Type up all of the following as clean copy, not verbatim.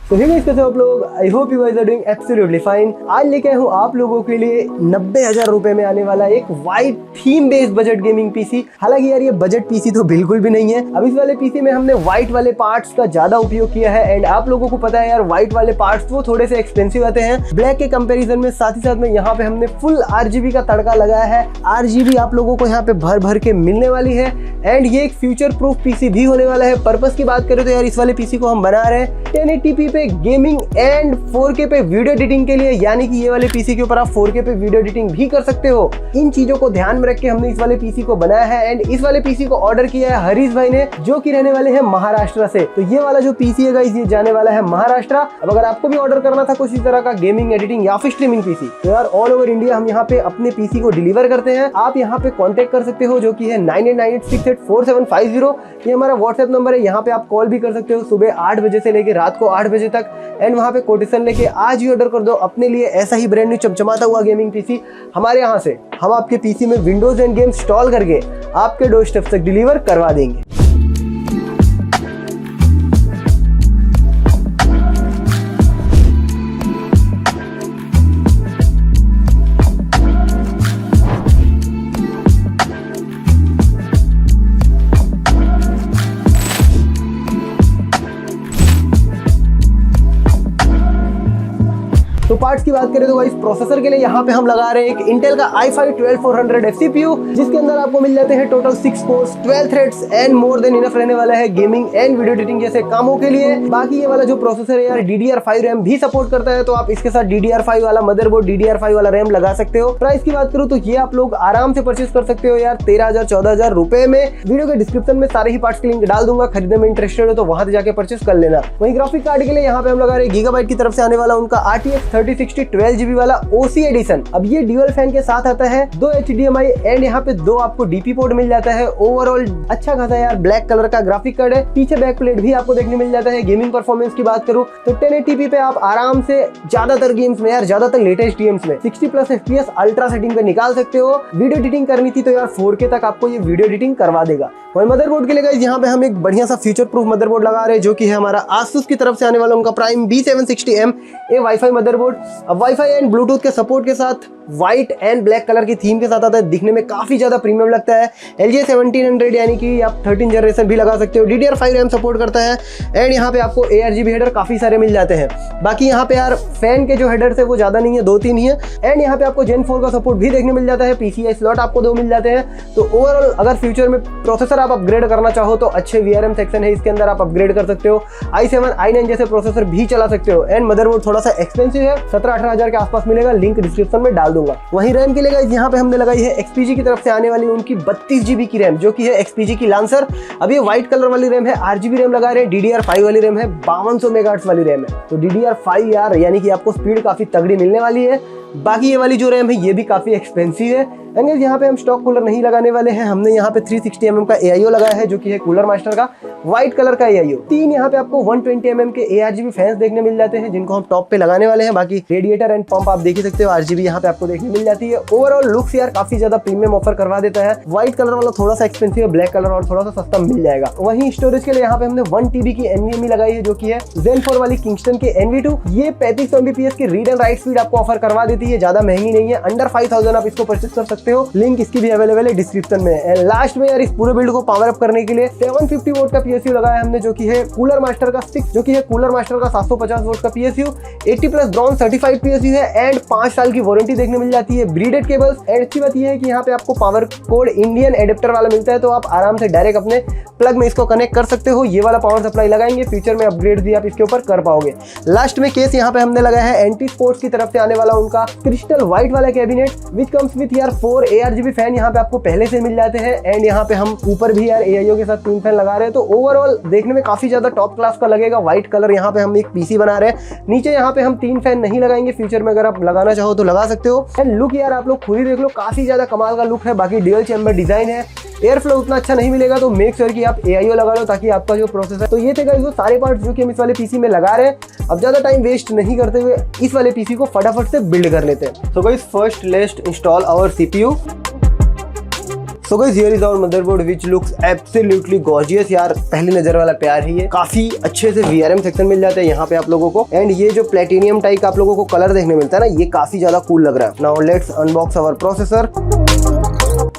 तो hey guys, कैसे हो आप लोग? I hope you guys are doing absolutely fine. आज लेके आया हूँ आप लोगों के लिए 90,000 रुपए में आने वाला एक white theme based budget gaming PC. हालांकि यार ये बजट पीसी तो बिल्कुल भी नहीं है। अब इस वाले पीसी में हमने व्हाइट वाले पार्ट्स का ज्यादा उपयोग किया है एंड आप लोगों को पता है यार व्हाइट वाले पार्ट्स वो थोड़े से एक्सपेंसिव आते हैं ब्लैक के कंपेरिजन में। साथ ही साथ में यहाँ पे हमने फुल RGB का तड़का लगाया है। RGB आप लोगों को यहाँ पे भर भर के मिलने वाली है एंड ये एक फ्यूचर प्रूफ पीसी भी होने वाला है। पर्पस की बात करें तो यार इस वाले पीसी को हम बना रहे हैं 1080p पे गेमिंग एंड 4K पे वीडियो एडिटिंग के लिए, यानी कि ये वाले पीसी के ऊपर आप 4K पे वीडियो एडिटिंग भी कर सकते हो। इन चीजों को ध्यान में रख के हमने इस वाले पीसी को बनाया है एंड इस वाले पीसी को ऑर्डर किया है हरीश भाई ने, जो कि रहने वाले हैं महाराष्ट्र से। तो ये वाला जो पीसी है गाइस ये जाने वाला है महाराष्ट्र। अब अगर आपको भी ऑर्डर करना था कुछ इस तरह का गेमिंग एडिटिंग या फिर स्ट्रीमिंग पीसी, तो यार ऑल ओवर इंडिया हम यहाँ पे अपने पीसी को डिलीवर करते हैं। आप यहाँ पे कॉन्टेक्ट कर सकते हो जो कि है 9898684750। ये हमारा व्हाट्सएप नंबर है। यहाँ पे आप कॉल भी कर सकते हो सुबह 8 बजे से लेके रात को 8 बजे तक एंड वहाँ पे कोटेशन लेके आज ही ऑर्डर कर दो अपने लिए ऐसा ही ब्रांड न्यू चमचमाता हुआ गेमिंग पीसी। हमारे यहाँ से हम आपके पीसी में विंडोज एंड गेम्स इंस्टॉल करके आपके डोर स्टेप तक डिलीवर करवा देंगे। तो पार्ट्स की बात करें तो गाइस प्रोसेसर के लिए यहाँ पे हम लगा रहे हैं एक इंटेल का i5-12400F CPU, जिसके अंदर आपको मिल जाते हैं total 6 course 12 threads and more than enough रहने वाला है गेमिंग एंड वीडियो एडिटिंग जैसे कामों के लिए। बाकी ये वाला जो प्रोसेसर है यार DDR5 रैम भी सपोर्ट करता है, तो आप इसके साथ DDR5 वाला मदरबोर्ड DDR5 वाला रैम लगा सकते हो। प्राइस की बात करूँ तो ये आप लोग आराम से परचेज कर सकते हो यार 13,000-14,000 रुपए में। वीडियो के डिस्क्रिप्शन में सारे ही पार्ट्स की लिंक डाल दूंगा, खरीदने में इंटरेस्टेड हो तो वहां से जाके परचेज कर लेना। वहीं ग्राफिक कार्ड के लिए यहाँ पे हम लगा रहे हैं गीगाबाइट की तरफ से आने वाला उनका RTX 3060 12GB वाला OC एडिशन। अब ये ड्यूअल फैन के साथ आता है, 2 HDMI एंड यहाँ पे 2 आपको DP पोर्ट मिल जाता है। ओवरऑल अच्छा खासा यार ब्लैक कलर का ग्राफिक कार्ड है। पीछे बैक प्लेट भी आपको देखने मिल जाता है। गेमिंग परफॉर्मेंस की बात करूं तो 1080p पे आप आराम से ज्यादातर गेम्स में यार ज्यादातर लेटेस्ट गेम्स में 60+ FPS अल्ट्रा सेटिंग पे निकाल सकते हो। वीडियो एडिटिंग करनी थी तो यार 4K तक आपको ये वीडियो एडिटिंग करवा देगा। वही मदरबोर्ड के लिए गाइस यहाँ पे हम एक बढ़िया सा फ्यूचर प्रूफ मदरबोर्ड लगा रहे हैं जो कि है हमारा Asus की तरफ से आने वाला उनका Prime B760M ए वाईफाई मदरबोर्ड। अब वाईफाई एंड ब्लूटूथ के सपोर्ट के साथ व्हाइट एंड ब्लैक कलर की थीम के साथ आता है। दिखने में काफी ज्यादा प्रीमियम लगता है। LG 1700 यानी कि आप 13 जनरेशन भी लगा सकते हो। DDR5 रैम सपोर्ट करता है एंड यहाँ पे आपको ARGB हेडर काफी सारे मिल जाते हैं। बाकी यहाँ पे यार फैन के जो हेडर है वो ज्यादा नहीं है, 2-3 ही है एंड यहाँ पे आपको Gen 4 का सपोर्ट भी देखने मिल जाता है। PCI स्लॉट आपको 2 मिल जाते हैं। तो ओवरऑल अगर फ्यूचर में प्रोसेसर आप अपग्रेड करना चाहो तो अच्छे VRM सेक्शन है इसके अंदर, आप अपग्रेड कर सकते हो। i7 i9 जैसे प्रोसेसर भी चला सकते हो एंड मदरबोर्ड थोड़ा सा एक्सपेंसिव है, 17-18 हजार के आसपास मिलेगा। लिंक डिस्क्रिप्शन में डाल दूंगा। वहीं रैम के लिए गाइस यहाँ पे हमने लगाई है XPG की तरफ से आने वाली उनकी 32GB की रैम जो कि है XPG की लांसर। अब ये व्हाइट कलर वाली रैम है, RGB रैम लगा रहे हैं। DDR5 वाली रैम है, 5200 मेगाहर्ट्ज वाली रैम है। तो DDR5 यार यानी कि आपको स्पीड काफी तगड़ी मिलने वाली है। बाकी ये वाली जो रैम है ये भी काफी एक्सपेंसिव है। एंड यहाँ पे हम स्टॉक कूलर नहीं लगाने वाले हैं। हमने यहाँ पे 360mm का AIO लगाया है जो कि है कूलर मास्टर का व्हाइट कलर का AIO। 3 यहाँ पे आपको 120mm के ARGB फैंस देखने मिल जाते हैं जिनको हम टॉप पे लगाने वाले हैं। बाकी रेडिएटर एंड पंप आप देख ही सकते हो, RGB यहाँ पे आपको देखने मिल जाती है। ओवरऑल लुक्स यार काफी ज्यादा प्रीमियम ऑफर करवा देता है। व्हाइट कलर वाला थोड़ा सा एक्सपेंसिव है, ब्लैक कलर और थोड़ा सा सस्ता मिल जाएगा। वहीं स्टोरेज के लिए यहाँ पे हमने 1TB की NVMe लगाई है जो कि है Zen 4 वाली Kingston के NV2। ये 3500 Mbps की रीड एंड राइट स्पीड आपको ऑफर करवा देती है, ज्यादा महंगी नहीं है। अंडर 5000 आप इसको परचेस कर सकते हो। लिंक इसकी भी अवेलेबल है डिस्क्रिप्शन में। एंड लास्ट में यार इस पूरे बिल्ड को पावर अप करने के लिए 750 वोल्ट का PSU लगाया हमने जो कि है कूलर मास्टर का 750 वोल्ट का PSU। 80+ ब्रॉन्ज सर्टिफाइड PSU है एंड 5 साल की वारंटी देखने मिल जाती है। ब्रीडेड केबल्स एंड अच्छी बात यह है कि यहाँ पे आपको पावर कोड इंडियन एडेप्टर वाला मिलता है, तो आप आराम से डायरेक्ट अपने प्लग में इसको कनेक्ट कर सकते हो। ये वाला पावर सप्लाई लगाएंगे, फ्यूचर में अपग्रेड भी आप इसके ऊपर कर पाओगे। लास्ट में केस यहाँ पे हमने लगाया है एंटी स्पोर्ट्स की तरफ से आने वाला उनका क्रिस्टल व्हाइट वाला कैबिनेट विच कम्स विथ यार 4 ARGB फैन यहाँ पे आपको पहले से मिल जाते हैं। एंड यहाँ पे हम ऊपर भी यार AIO के साथ 3 फैन लगा रहे हैं, तो ओवरऑल देखने में काफी ज्यादा टॉप क्लास का लगेगा। व्हाइट कलर यहाँ पे हम एक पीसी बना रहे हैं। नीचे यहाँ पे हम 3 फैन नहीं लगाएंगे, फ्यूचर में अगर आप लगाना चाहो तो लगा सकते हो। एंड लुक यार आप लोग खुद ही देख लो, काफी ज्यादा कमाल का लुक है। बाकी ड्यूअल चैम्बर डिजाइन है, एयर फ्लो उतना अच्छा नहीं मिलेगा, तो मेक श्योर कि आप AIO लगा लो ताकि आपका जो प्रोसेस है। तो ये थे गाइस वो सारे पार्ट्स जो कि हम इस वाले पीसी में लगा रहे हैं। अब ज्यादा टाइम वेस्ट नहीं करते हुए इस वाले पीसी को फटाफट से बिल्ड कर लेते हैं। So guys first let's install our CPU। So guys here is our motherboard which looks absolutely gorgeous. यार पहली नजर वाला प्यार ही है, काफी अच्छे से VRM सेक्शन मिल जाता है यहाँ पे आप लोगों को। एंड ये जो प्लेटिनियम टाइप आप लोगों को कलर देखने मिलता है ना, ये काफी ज्यादा कूल लग रहा है। Now let's unbox our processor.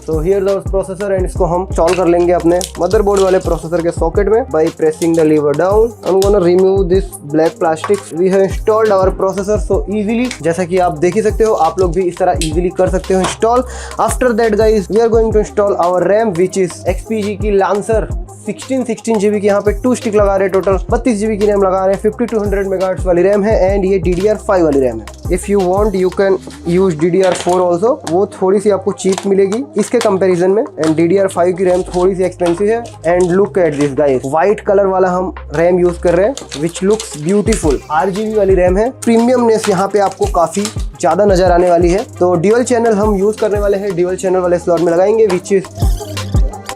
तो here is our processor and इसको हम इंस्टॉल कर लेंगे अपने मदरबोर्ड वाले प्रोसेसर के सॉकेट में by pressing the lever down. I am gonna remove this black plastic. We have installed our processor so easily. जैसा कि आप देख ही सकते हो, आप लोग भी इस तरह इजीली कर सकते हो install. After that guys we are going to install our RAM which is XPG की लांसर 16 GB की। यहाँ पे 2 स्टिक लगा रहे हैं, टोटल 32 GB की रैम लगा रहे हैं। 5200 मेगाहर्ट्ज वाली रैम है एंड ये DDR5 वाली रैम है। If you want you can use DDR4 also, वो थोड़ी सी आपको चीप मिलेगी इसके कंपैरिजन में। एंड DDR5 की रैम थोड़ी सी एक्सपेंसिव है। And look at this guys, white colour वाला हम रैम यूज कर रहे हैं विच लुक्स ब्यूटीफुल। RGB वाली रैम है। प्रीमियमनेस यहाँ पे आपको काफी ज्यादा नजर आने वाली है। तो ड्यूअल चैनल हम यूज करने वाले हैं, ड्यूअल चैनल वाले स्लॉट में लगाएंगे विच इज।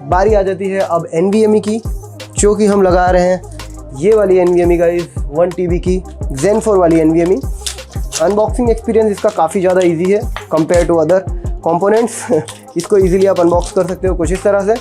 बारी आ जाती है अब NVMe की, जो कि हम लगा रहे हैं ये वाली NVMe गाइस 1 TB की Zen 4 वाली NVMe। अनबॉक्सिंग एक्सपीरियंस इसका काफ़ी ज़्यादा इजी है कंपेयर टू अदर कंपोनेंट्स। इसको इजीली आप अनबॉक्स कर सकते हो कुछ इस तरह से।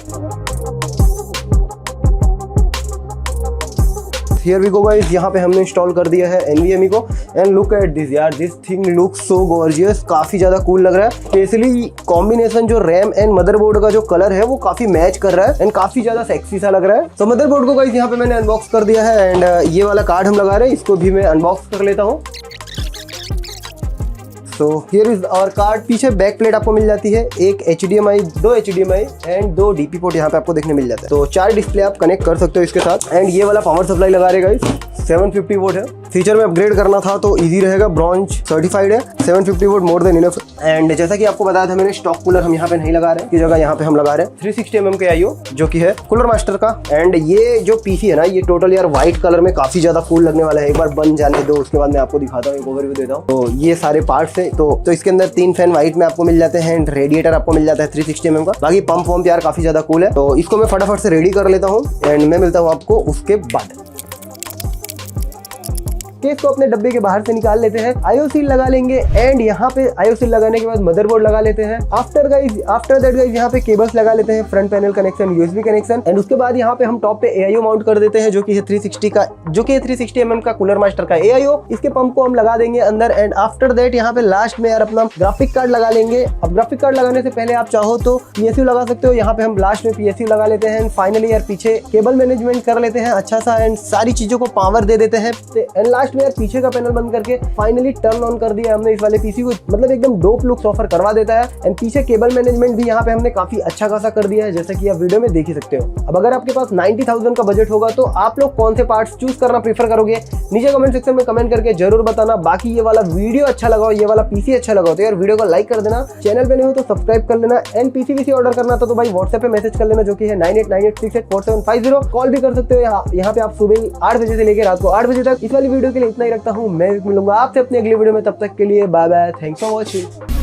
हियर वी गो गाइस, यहाँ पे हमने इंस्टॉल कर दिया है NVMe को। एंड लुक एट दिस यार, this thing looks so gorgeous, काफी ज्यादा कूल लग रहा है। स्पेशली कॉम्बिनेशन जो रैम एंड मदरबोर्ड का जो कलर है वो काफी मैच कर रहा है एंड काफी ज्यादा सेक्सी सा लग रहा है। तो मदरबोर्ड को गाइस यहाँ पे मैंने अनबॉक्स कर दिया है एंड ये वाला कार्ड हम लगा रहे हैं, इसको भी मैं अनबॉक्स कर लेता हूँ। तो हियर इज आवर कार्ड। पीछे बैक प्लेट आपको मिल जाती है, एक HDMI, 2 HDMI and 2 DP port यहाँ पे आपको देखने मिल जाता है। तो 4 डिस्प्ले आप कनेक्ट कर सकते हो इसके साथ। एंड ये वाला पावर सप्लाई लगा रहेगा इस 750 वोल्ट है। फीचर में अपग्रेड करना था तो इजी रहेगा, ब्रॉन्ज सर्टिफाइड है। 750 volt more than enough. And जैसा कि आपको बताया था मैंने, स्टॉक कूलर हम यहाँ पे नहीं लगा रहे हैं, की जगह यहाँ पे हम लगा रहे हैं 360 mm के IO जो कि है कूलर मास्टर का। एंड ये जो PC है ना, ये टोटल यार व्हाइट कलर में काफी ज्यादा कूल लगने वाला है। एक बार बन जाने दो, उसके बाद मैं आपको दिखाता हूँ, एक ओवरव्यू देता हूँ। तो ये सारे पार्ट्स है। तो इसके अंदर 3 फैन व्हाइट में आपको मिल जाते हैं एंड रेडिएटर आपको मिल जाता है 360 mm का। बाकी पंप वम्प यार काफी ज्यादा कूल है। तो इसको मैं फटाफट से रेडी कर लेता हूँ एंड मैं मिलता हूँ आपको उसके बाद। केस को अपने डब्बे के बाहर से निकाल लेते हैं, IO सील लगा लेंगे एंड यहाँ पे IO सील लगाने के बाद मदरबोर्ड लगा लेते हैं। आफ्टर दैट गाइस यहाँ पे केबल्स लगा लेते हैं, front panel connection, USB connection. And उसके बाद यहाँ पे हम टॉप पे AIO माउंट कर देते हैं जो कि है 360 का, जो कि 360 mm का कूलर मास्टर का AIO। इसके पंप को हम लगा देंगे अंदर। एंड आफ्टर दैट यहाँ पे लास्ट में यार अपना ग्राफिक कार्ड लगा लेंगे। अब ग्राफिक कार्ड लगाने से पहले आप चाहो तो PSU लगा सकते हो, यहाँ पे हम लास्ट में PSU लगा लेते हैं। एंड फाइनली यार पीछे केबल मैनेजमेंट कर लेते हैं अच्छा सा एंड सारी चीजों को पावर दे देते हैं। एंड लास्ट में यार पीछे का पैनल बंद करके फाइनली टर्न ऑन कर दिया हमने इस वाले PC को, मतलब एकदम डोप लुक्स ऑफर करवा देता है। एंड पीछे केबल मैनेजमेंट भी यहाँ पे हमने काफी अच्छा खासा कर दिया है, जैसा कि आप वीडियो में देख ही सकते हो। अब अगर आपके पास 90,000 का बजट होगा तो आप लोग कौन से पार्ट्स चूज करना प्रीफर करोगे, नीचे कमेंट सेक्शन में कमेंट करके जरूर बताना। बाकी ये वाला वीडियो अच्छा लगा हो, ये वाला PC अच्छा लगा हो तो यार वीडियो को लाइक कर देना, चैनल पे नहीं हो तो सब्सक्राइब कर लेना। एंड PC ऑर्डर करना था तो भाई व्हाट्सएप पे मैसेज कर लेना, जो कि है 9898684750। कॉल भी कर सकते हो। यहाँ पे आप सुबह 8 बजे से लेकर रात को 8 बजे तक। इस वाली वीडियो के लिए इतना ही रखता हूँ, मैं मिलूंगा आपसे अपनी अगली वीडियो में। तब तक के लिए bye bye, thanks for watching.